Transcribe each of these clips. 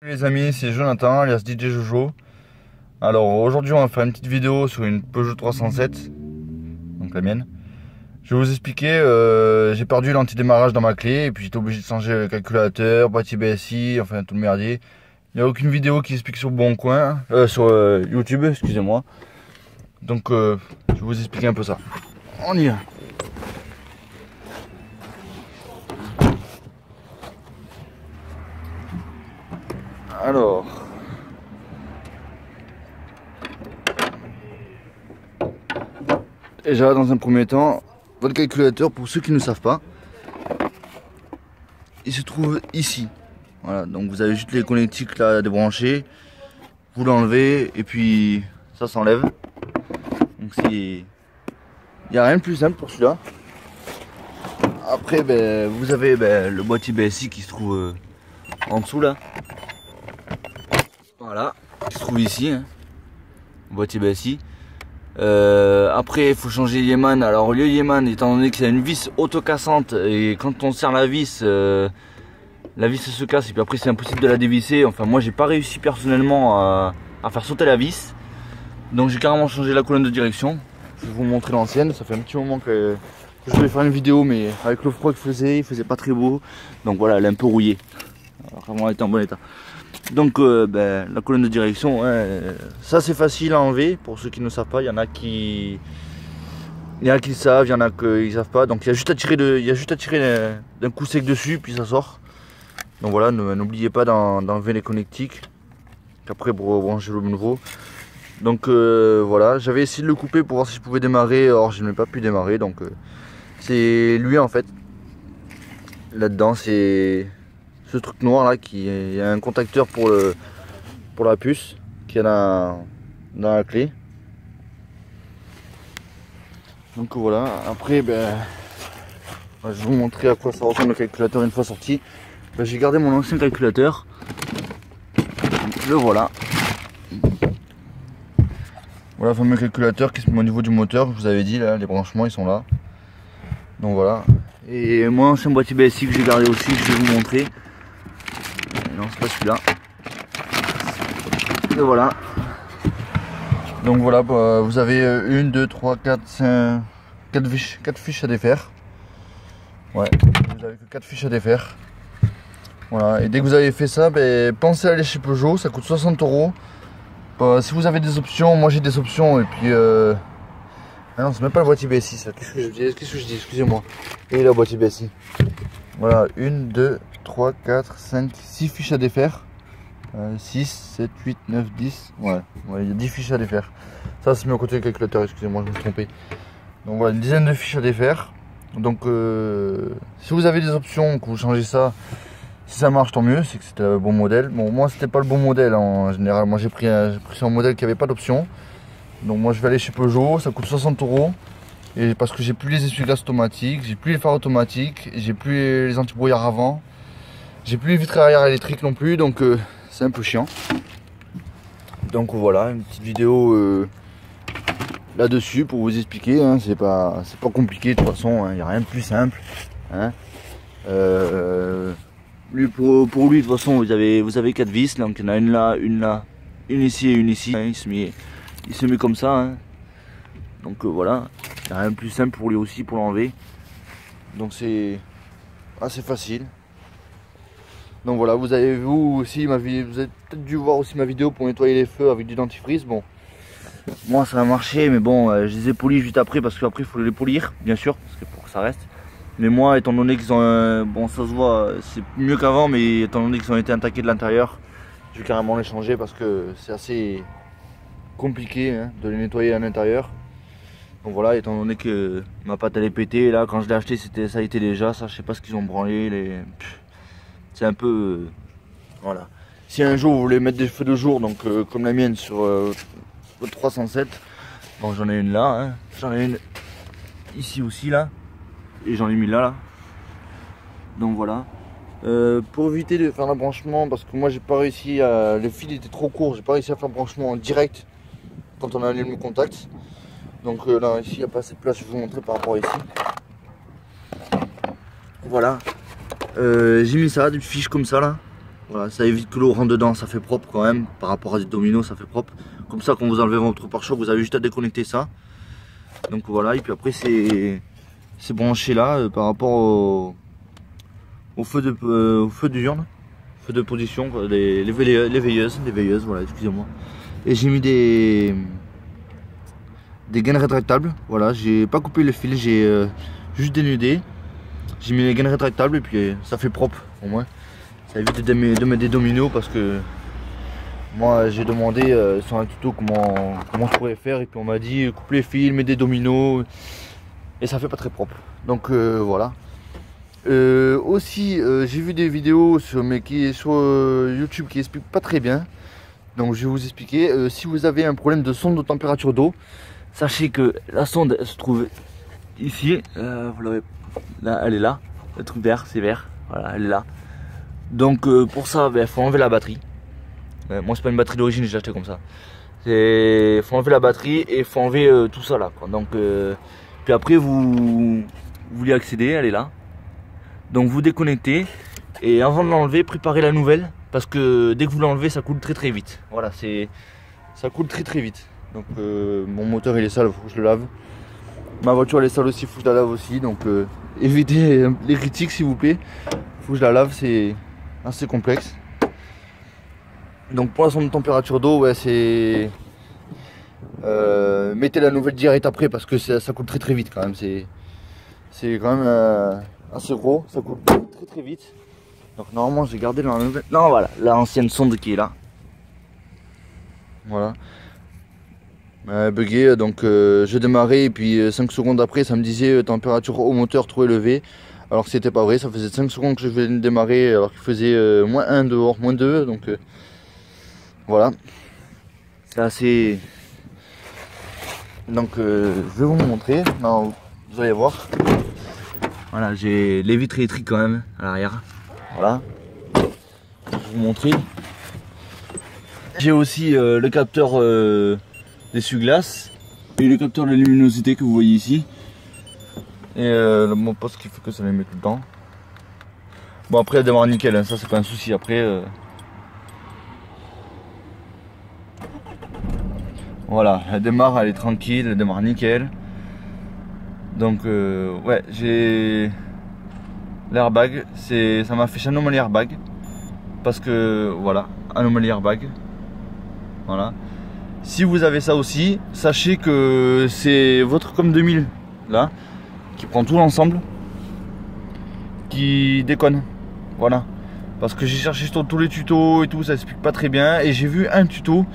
Salut les amis, c'est Jonathan, alias DJ Jojo. Alors aujourd'hui on va faire une petite vidéo sur une Peugeot 307, donc la mienne. Je vais vous expliquer, j'ai perdu l'antidémarrage dans ma clé et puis j'étais obligé de changer le calculateur, boîtier BSI, enfin tout le merdier. Il n'y a aucune vidéo qui explique sur Bon Coin, sur YouTube, excusez-moi. Donc je vais vous expliquer un peu ça. On y va. Alors, déjà dans un premier temps, votre calculateur, pour ceux qui ne savent pas, il se trouve ici. Voilà, donc vous avez juste les connectiques là à débrancher, vous l'enlevez et puis ça s'enlève. Donc il n'y a rien de plus simple pour celui-là. Après vous avez le boîtier BSI qui se trouve en dessous là. Voilà, qui se trouve ici, hein. Boîtier BSI. Après il faut changer le Yeman. Alors le Yeman, étant donné que c'est une vis autocassante et quand on serre la vis se casse et puis après c'est impossible de la dévisser. Enfin moi j'ai pas réussi personnellement à faire sauter la vis. Donc j'ai carrément changé la colonne de direction. Je vais vous montrer l'ancienne. Ça fait un petit moment que je voulais faire une vidéo, mais avec le froid qu'il faisait, il faisait pas très beau. Donc voilà, elle est un peu rouillée. Alors avant elle était en bon état. Donc la colonne de direction, ça c'est facile à enlever. Pour ceux qui ne savent pas, il y en a qui le savent, il y en a qui ne savent pas. Donc il y a juste à tirer d'un coup sec dessus, puis ça sort. Donc voilà, n'oubliez pas d'enlever les connectiques. Après pour brancher le nouveau. Donc voilà, j'avais essayé de le couper pour voir si je pouvais démarrer. Or je n'ai pas pu démarrer. Donc c'est lui en fait. Là-dedans c'est ce truc noir là qui est, il y a un contacteur pour la puce qui est dans la clé. Donc voilà, après je vais vous montrer à quoi ça ressemble le calculateur une fois sorti. J'ai gardé mon ancien calculateur, donc, le voilà. Voilà le fameux calculateur qui se met au niveau du moteur, je vous avais dit là, les branchements ils sont là. Donc voilà. Et mon ancien boîtier BSI que j'ai gardé aussi, je vais vous montrer. Non, c'est pas celui-là. Et voilà. Donc voilà, vous avez 1, 2, 3, 4, 5, 4 fiches à défaire. Ouais, vous avez que 4 fiches à défaire. Voilà, et dès que vous avez fait ça, pensez à aller chez Peugeot, ça coûte 60 €. Si vous avez des options, moi j'ai des options, et puis ah non, c'est même pas le boîtier BSI ça. Qu'est-ce que je dis, excusez-moi. Et la boîtier BSI. Voilà, 1, 2, 3, 4, 5, 6 fiches à défaire. 6, 7, 8, 9, 10. Ouais, il y a 10 fiches à défaire. Ça c'est mis au côté du calculateur, excusez-moi, je me suis trompé. Donc voilà, une dizaine de fiches à défaire. Donc si vous avez des options, que vous changez ça, si ça marche tant mieux, c'est que c'était le bon modèle. Bon, moi c'était pas le bon modèle en général. Moi j'ai pris un modèle qui avait pas d'option. Donc moi je vais aller chez Peugeot, ça coûte 60 €. Et parce que j'ai plus les essuie-glaces automatiques, j'ai plus les phares automatiques, j'ai plus les anti-brouillards avant, j'ai plus les vitres arrière électriques non plus, donc c'est un peu chiant. Donc voilà, une petite vidéo là-dessus pour vous expliquer, hein. C'est pas compliqué de toute façon, il n'y a rien de plus simple. Hein. Lui, pour lui de toute façon vous avez 4 vis, donc il y en a une là, une ici et une ici. Hein, il se met comme ça. Hein. Donc voilà, il n'y a rien de plus simple pour lui aussi pour l'enlever. Donc c'est assez facile. Donc voilà, vous avez vu aussi vous avez peut-être dû voir aussi ma vidéo pour nettoyer les feux avec du dentifrice. Bon, moi ça a marché, mais bon, je les ai polis juste après parce qu'après il faut les polir, bien sûr, parce que pour que ça reste. Mais moi, étant donné qu'ils ont bon, ça se voit, c'est mieux qu'avant, mais étant donné qu'ils ont été attaqués de l'intérieur, je vais carrément les changer parce que c'est assez compliqué hein, de les nettoyer à l'intérieur. Donc voilà, étant donné que ma pâte elle est pétée, là quand je l'ai acheté ça a été déjà, ça je sais pas ce qu'ils ont branlé, c'est un peu voilà. Si un jour vous voulez mettre des feux de jour, donc comme la mienne sur le 307, bon j'en ai une là, hein. J'en ai une ici aussi là, et j'en ai mis là. Donc voilà. Pour éviter de faire un branchement, parce que moi j'ai pas réussi à. Le fil était trop court, j'ai pas réussi à faire un branchement en direct quand on a allumé le contact. Donc là ici il n'y a pas assez de place, je vais vous montrer par rapport à ici. Voilà. J'ai mis ça, des fiches comme ça là. Voilà, ça évite que l'eau rentre dedans, ça fait propre quand même. Par rapport à des dominos, ça fait propre. Comme ça, quand vous enlevez votre pare-choc, vous avez juste à déconnecter ça. Donc voilà, et puis après c'est branché là par rapport au feu d'urne, feu de position, quoi, les veilleuses, voilà, excusez-moi. Et j'ai mis des gaines rétractables, voilà, j'ai pas coupé le fil, j'ai juste dénudé. J'ai mis les gaines rétractables et puis ça fait propre au moins. Ça évite de mettre des dominos parce que moi j'ai demandé sur un tuto comment je pourrais faire et puis on m'a dit coupe les fils, mets des dominos et ça fait pas très propre. Donc voilà. Aussi j'ai vu des vidéos sur YouTube qui expliquent pas très bien. Donc je vais vous expliquer. Si vous avez un problème de sonde de température d'eau, sachez que la sonde elle se trouve ici. Vous l'avez là, elle est là. Le truc vert, c'est vert. Voilà, elle est là. Donc pour ça, il faut enlever la batterie. Moi c'est pas une batterie d'origine, j'ai acheté comme ça. Il faut enlever la batterie et il faut enlever tout ça là, quoi. Donc puis après vous voulez accéder, elle est là. Donc vous déconnectez et avant de l'enlever, préparez la nouvelle parce que dès que vous l'enlevez, ça coule très vite. Voilà, ça coule très vite. Donc mon moteur il est sale, il faut que je le lave. Ma voiture elle est sale aussi, il faut que je la lave aussi. Donc évitez les critiques s'il vous plaît. Faut que je la lave, c'est assez complexe. Donc pour la sonde de température d'eau, ouais, c'est mettez la nouvelle direct après parce que ça coule très vite quand même. C'est quand même assez gros, ça coule très vite. Donc normalement j'ai gardé la nouvelle. Non voilà, l'ancienne sonde qui est là. Voilà. Bugué, donc je démarrais et puis 5 secondes après ça me disait température au moteur trop élevée. Alors que c'était pas vrai, ça faisait 5 secondes que je venais de démarrer alors qu'il faisait -1 dehors, -2, donc voilà. C'est assez... Donc je vais vous montrer, non, vous allez voir. Voilà, j'ai les vitres électriques quand même à l'arrière. Voilà. Je vais vous montrer. J'ai aussi le capteur d'essuie-glace et le capteur de luminosité que vous voyez ici. Et mon poste qui fait que ça les met tout le temps. Bon après elle démarre nickel, hein, ça c'est pas un souci après. Voilà, elle démarre, elle est tranquille, elle démarre nickel. Donc ouais, j'ai l'airbag, ça m'a fait anomalie airbag. Parce que voilà, anomalie airbag. Voilà. Si vous avez ça aussi, sachez que c'est votre COM 2000 là qui prend tout l'ensemble qui déconne. Voilà. Parce que j'ai cherché sur tous les tutos et tout, ça explique pas très bien. Et j'ai vu un tuto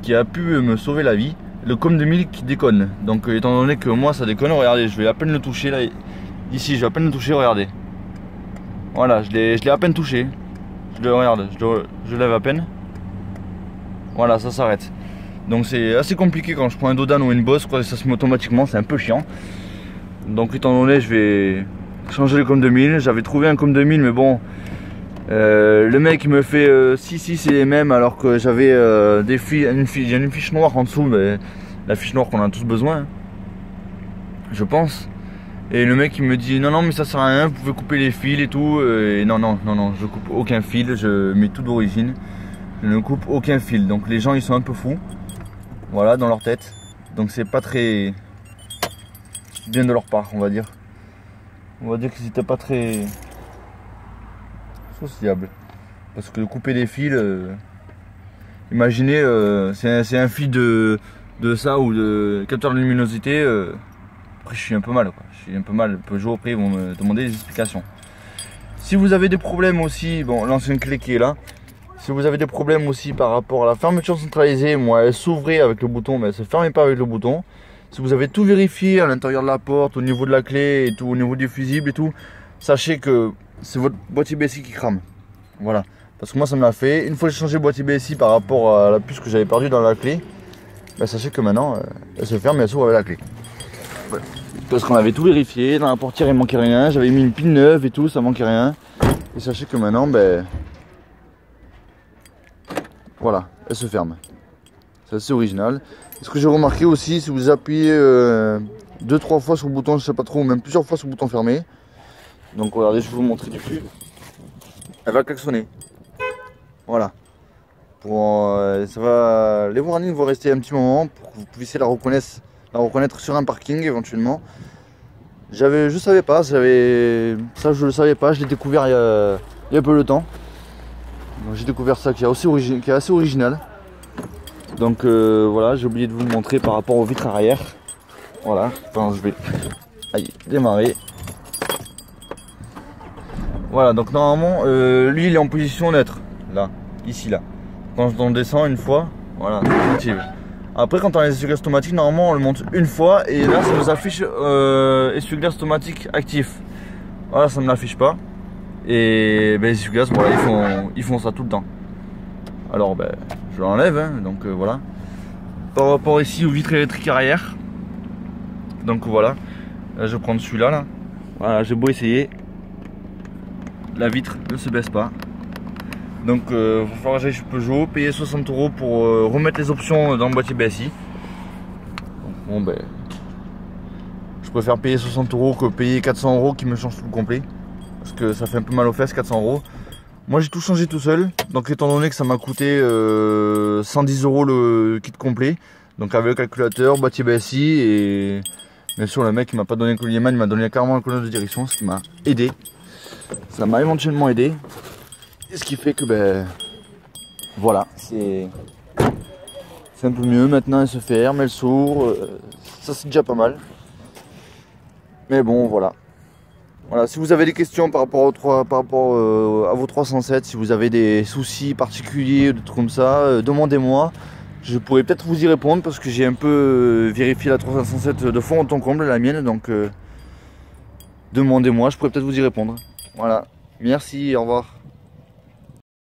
qui a pu me sauver la vie. Le COM 2000 qui déconne. Donc étant donné que moi ça déconne, regardez, je vais à peine le toucher là. Ici je vais à peine le toucher, regardez. Voilà, je l'ai à peine touché. Je lève à peine. Voilà, ça s'arrête. Donc c'est assez compliqué quand je prends un Dodan ou une Boss, quoi, ça se met automatiquement, c'est un peu chiant. Donc étant donné, je vais changer le COM 2000. J'avais trouvé un COM 2000 mais bon, le mec il me fait si c'est les mêmes alors que j'avais une fiche noire en dessous, mais la fiche noire qu'on a tous besoin, hein, je pense. Et le mec il me dit non mais ça sert à rien, vous pouvez couper les fils et tout. Et non, je coupe aucun fil, je mets tout d'origine. Je ne coupe aucun fil. Donc les gens ils sont un peu fous. Voilà, dans leur tête. Donc c'est pas très bien de leur part, on va dire. On va dire qu'ils étaient pas très sociables. Parce que couper des fils, imaginez, c'est un fil de ça ou de capteur de luminosité. Après je suis un peu mal, quoi. Je suis un peu mal. Peugeot après ils vont me demander des explications. Si vous avez des problèmes aussi, bon l'ancienne clé qui est là. Si vous avez des problèmes aussi par rapport à la fermeture centralisée, moi elle s'ouvrait avec le bouton mais elle se fermait pas avec le bouton. Si vous avez tout vérifié à l'intérieur de la porte, au niveau de la clé et tout, au niveau du fusible et tout, sachez que c'est votre boîtier BSI qui crame. Voilà, parce que moi ça me l'a fait. Une fois que j'ai changé le boîtier BSI par rapport à la puce que j'avais perdue dans la clé, bah, sachez que maintenant elle se ferme et elle s'ouvre avec la clé. Voilà. Parce qu'on avait tout vérifié, dans la portière il manquait rien, j'avais mis une pile neuve et tout, ça manquait rien. Et sachez que maintenant, ben... voilà, elle se ferme. C'est assez original. Ce que j'ai remarqué aussi, si vous appuyez 2-3 fois sur le bouton, je sais pas trop, ou même plusieurs fois sur le bouton fermé. Donc regardez, je vais vous montrer dessus. Elle va klaxonner. Voilà. Ça va, les warnings vont rester un petit moment pour que vous puissiez la reconnaître sur un parking éventuellement. Je savais pas, ça je le savais pas, je l'ai découvert il y a peu de temps. J'ai découvert ça qui est assez original. Donc voilà, j'ai oublié de vous le montrer par rapport aux vitres arrière. Voilà, enfin je vais démarrer. Voilà, donc normalement lui il est en position neutre, là, ici là. Quand on descend une fois, voilà, ça s'active. Après quand on a les essuie-glaces automatiques, normalement on le monte une fois et là ça nous affiche essuie-glaces automatique actif. Voilà, ça ne l'affiche pas. Et ben, les essuie-glaces, voilà, ils font ça tout le temps. Alors ben, je l'enlève, hein, donc voilà. Par rapport ici aux vitres électriques arrière, donc voilà, là, je vais prendre celui-là, là. Voilà, j'ai beau essayer, la vitre ne se baisse pas. Donc il va falloir que j'aille chez Peugeot, payer 60 € pour remettre les options dans le boîtier BSI. Donc, bon ben, je préfère payer 60 € que payer 400 € qui me change tout le complet. Parce que ça fait un peu mal aux fesses, 400 €. Moi j'ai tout changé tout seul, donc étant donné que ça m'a coûté 110 € le kit complet, donc avec le calculateur, boîtier BSI et bien sûr le mec il m'a pas donné le collier man, il m'a donné carrément le collier de direction, ce qui m'a aidé. Ça m'a éventuellement aidé, et ce qui fait que ben voilà, c'est un peu mieux maintenant, elle se ferme, elle s'ouvre, ça c'est déjà pas mal. Mais bon voilà. Voilà, si vous avez des questions par rapport à vos 307, si vous avez des soucis particuliers, des trucs comme ça, demandez-moi. Je pourrais peut-être vous y répondre parce que j'ai un peu vérifié la 307 de fond en comble, la mienne, donc demandez-moi, je pourrais peut-être vous y répondre. Voilà, merci, au revoir.